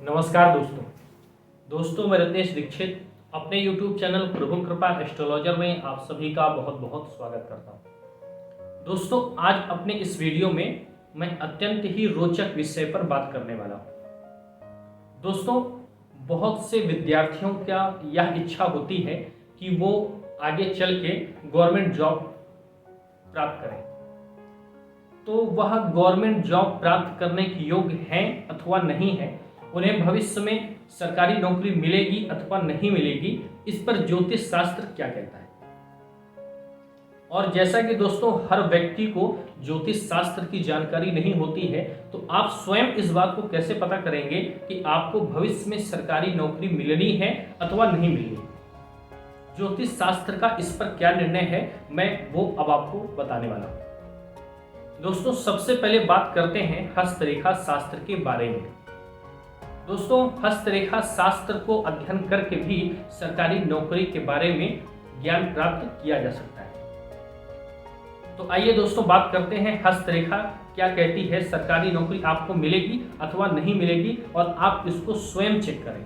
नमस्कार दोस्तों मैं रत्नेश दीक्षित अपने YouTube चैनल प्रभु कृपा एस्ट्रोलॉजर में आप सभी का बहुत बहुत स्वागत करता हूं। दोस्तों आज अपने इस वीडियो में मैं अत्यंत ही रोचक विषय पर बात करने वाला हूं। दोस्तों बहुत से विद्यार्थियों का यह इच्छा होती है कि वो आगे चल के गवर्नमेंट जॉब प्राप्त करें, तो वह गवर्नमेंट जॉब प्राप्त करने के योग्य हैं अथवा नहीं है, उन्हें भविष्य में सरकारी नौकरी मिलेगी अथवा नहीं मिलेगी, इस पर ज्योतिष शास्त्र क्या कहता है। और जैसा कि दोस्तों हर व्यक्ति को ज्योतिष शास्त्र की जानकारी नहीं होती है, तो आप स्वयं इस बात को कैसे पता करेंगे कि आपको भविष्य में सरकारी नौकरी मिलनी है अथवा नहीं मिलनी। ज्योतिष शास्त्र का इस पर क्या निर्णय है, मैं वो अब आपको बताने वाला हूं। दोस्तों सबसे पहले बात करते हैं हस्तरेखा शास्त्र के बारे में। दोस्तों हस्तरेखा शास्त्र को अध्ययन करके भी सरकारी नौकरी के बारे में ज्ञान प्राप्त किया जा सकता है। तो आइए दोस्तों बात करते हैं हस्तरेखा क्या कहती है, सरकारी नौकरी आपको मिलेगी अथवा नहीं मिलेगी, और आप इसको स्वयं चेक करें।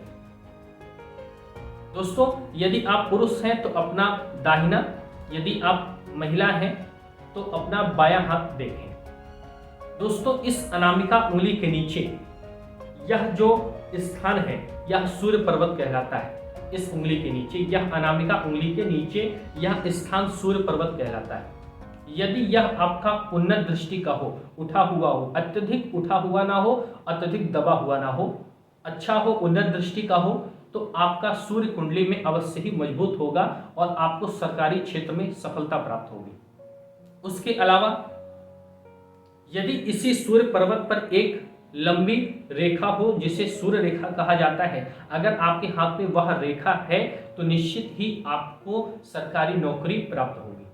दोस्तों यदि आप पुरुष हैं तो अपना दाहिना, यदि आप महिला हैं तो अपना बायां हाथ देखें। दोस्तों इस अनामिका उंगली के नीचे यह जो स्थान है यह सूर्य पर्वत कहलाता है। इस उंगली के नीचे, यह अनामिका उंगली के नीचे यह स्थान सूर्य पर्वत कहलाता है। यदि यह आपका उन्नत दृष्टि का हो, उठा हुआ हो, अत्यधिक उठा हुआ ना हो, अत्यधिक दबा हुआ ना हो, अच्छा हो, उन्नत दृष्टि का हो, तो आपका सूर्य कुंडली में अवश्य ही मजबूत होगा और आपको सरकारी क्षेत्र में सफलता प्राप्त होगी। उसके अलावा यदि इसी सूर्य पर्वत पर एक लंबी रेखा हो जिसे सूर्य रेखा कहा जाता है, अगर आपके हाथ में वह रेखा है तो निश्चित ही आपको सरकारी नौकरी प्राप्त होगी।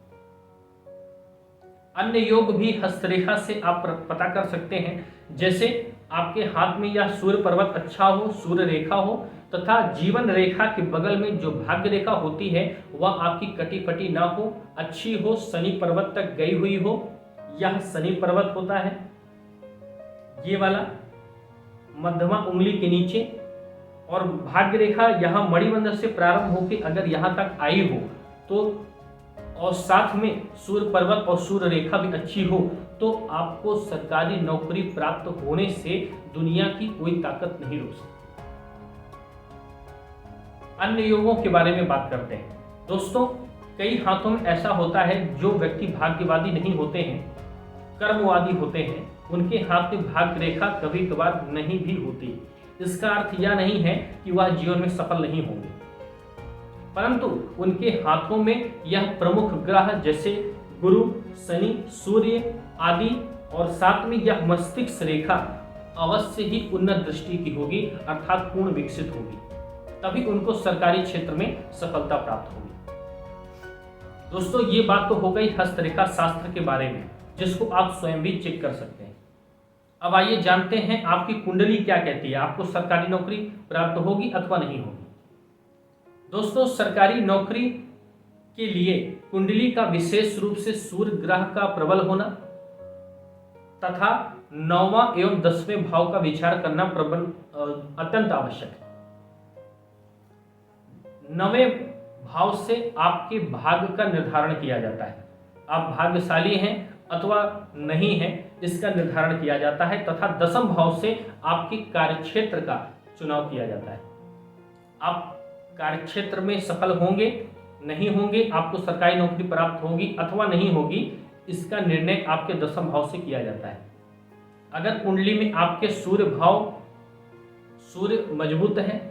अन्य योग भी हस्तरेखा से आप पता कर सकते हैं, जैसे आपके हाथ में यह सूर्य पर्वत अच्छा हो, सूर्य रेखा हो, तथा जीवन रेखा के बगल में जो भाग्य रेखा होती है वह आपकी कटी फटी ना हो, अच्छी हो, शनि पर्वत तक गई हुई हो, यह शनि पर्वत होता है। ये वाला मध्यमा उंगली के नीचे, और भाग्य रेखा यहाँ मणिबंध से प्रारंभ होकर अगर यहाँ तक आई हो तो, और साथ में सूर्य पर्वत और सूर्य रेखा भी अच्छी हो, तो आपको सरकारी नौकरी प्राप्त होने से दुनिया की कोई ताकत नहीं रोक सकती। अन्य योगों के बारे में बात करते हैं। दोस्तों कई हाथों में ऐसा होता है जो व्यक्ति भाग्यवादी नहीं होते हैं, कर्मवादी होते हैं, उनके हाथ में भाग्य रेखा कभी कभार नहीं भी होती। इसका अर्थ यह नहीं है कि वह जीवन में सफल नहीं होंगे, परंतु उनके हाथों में यह प्रमुख ग्रह जैसे गुरु, शनि, सूर्य आदि, और साथ में यह मस्तिष्क रेखा अवश्य ही उन्नत दृष्टि की होगी, अर्थात पूर्ण विकसित होगी, तभी उनको सरकारी क्षेत्र में सफलता प्राप्त होगी। दोस्तों ये बात तो हो गई हस्तरेखा शास्त्र के बारे में, जिसको आप स्वयं भी चेक कर सकते हैं। अब आइए जानते हैं आपकी कुंडली क्या कहती है, आपको सरकारी नौकरी प्राप्त होगी अथवा नहीं होगी। दोस्तों सरकारी नौकरी के लिए कुंडली का विशेष रूप से सूर्य ग्रह का प्रबल होना तथा 9वां एवं 10वें भाव का विचार करना अत्यंत आवश्यक है। 9वें भाव से आपके भाग्य का निर्धारण किया जाता है, आप भाग्यशाली हैं अथवा नहीं है इसका निर्धारण किया जाता है, तथा 10वें भाव से आपके कार्यक्षेत्र का चुनाव किया जाता है। आप कार्यक्षेत्र में सफल होंगे नहीं होंगे, आपको सरकारी नौकरी प्राप्त होगी अथवा नहीं होगी, इसका निर्णय आपके 10वें भाव से किया जाता है। अगर कुंडली में आपके सूर्य भाव, सूर्य मजबूत है,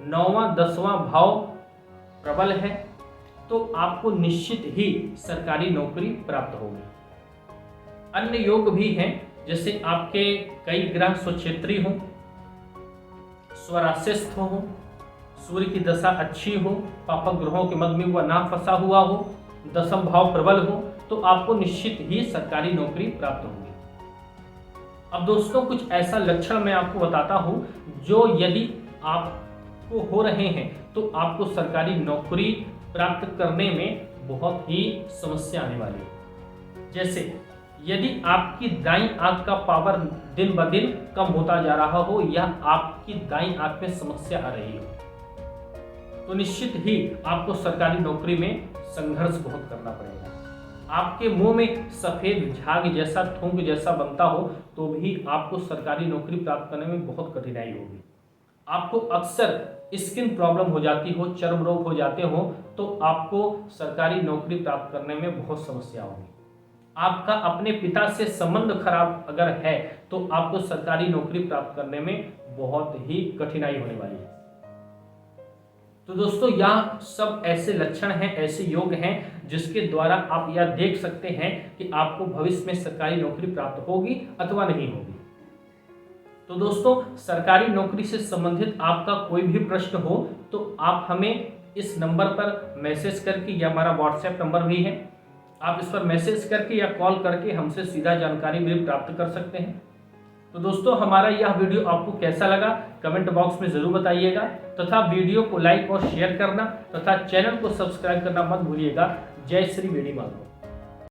9वां 10वां भाव प्रबल है, तो आपको निश्चित ही सरकारी नौकरी प्राप्त होगी। अन्य योग भी हैं, जैसे आपके कई ग्रह स्वक्षेत्री हों, स्वरास्यस्थ हो, सूर्य की दशा अच्छी हो, पापक ग्रहों के मध्य में वह ना फंसा हुआ हो, 10वां भाव प्रबल हो, तो आपको निश्चित ही सरकारी नौकरी प्राप्त होगी। अब दोस्तों कुछ ऐसा लक्षण मैं आपको बताता हूं जो यदि आपको हो रहे हैं तो आपको सरकारी नौकरी प्राप्त करने में बहुत ही समस्या आने वाली है। जैसे यदि आपकी दाईं आंख का पावर दिन ब दिन कम होता जा रहा हो या आपकी दाईं आंख में समस्या आ रही हो, तो निश्चित ही आपको सरकारी नौकरी में संघर्ष बहुत करना पड़ेगा। आपके मुंह में सफेद झाग जैसा थूक जैसा बनता हो तो भी आपको सरकारी नौकरी प्राप्त करने में बहुत कठिनाई होगी। आपको अक्सर स्किन प्रॉब्लम हो जाती हो, चर्म रोग हो जाते हो, तो आपको सरकारी नौकरी प्राप्त करने में बहुत समस्या होगी। आपका अपने पिता से संबंध खराब अगर है तो आपको सरकारी नौकरी प्राप्त करने में बहुत ही कठिनाई होने वाली है। तो दोस्तों, यह सब ऐसे लक्षण हैं, ऐसे योग हैं जिसके द्वारा आप यह देख सकते हैं कि आपको भविष्य में सरकारी नौकरी प्राप्त होगी अथवा नहीं होगी। तो दोस्तों, सरकारी नौकरी से संबंधित आपका कोई भी प्रश्न हो तो आप हमें इस नंबर पर मैसेज करके, या हमारा व्हाट्सएप नंबर भी है, आप इस पर मैसेज करके या कॉल करके हमसे सीधा जानकारी भी प्राप्त कर सकते हैं। तो दोस्तों, हमारा यह वीडियो आपको कैसा लगा कमेंट बॉक्स में जरूर बताइएगा, तथा वीडियो को लाइक और शेयर करना तथा चैनल को सब्सक्राइब करना मत भूलिएगा। जय श्री वेणी माधव।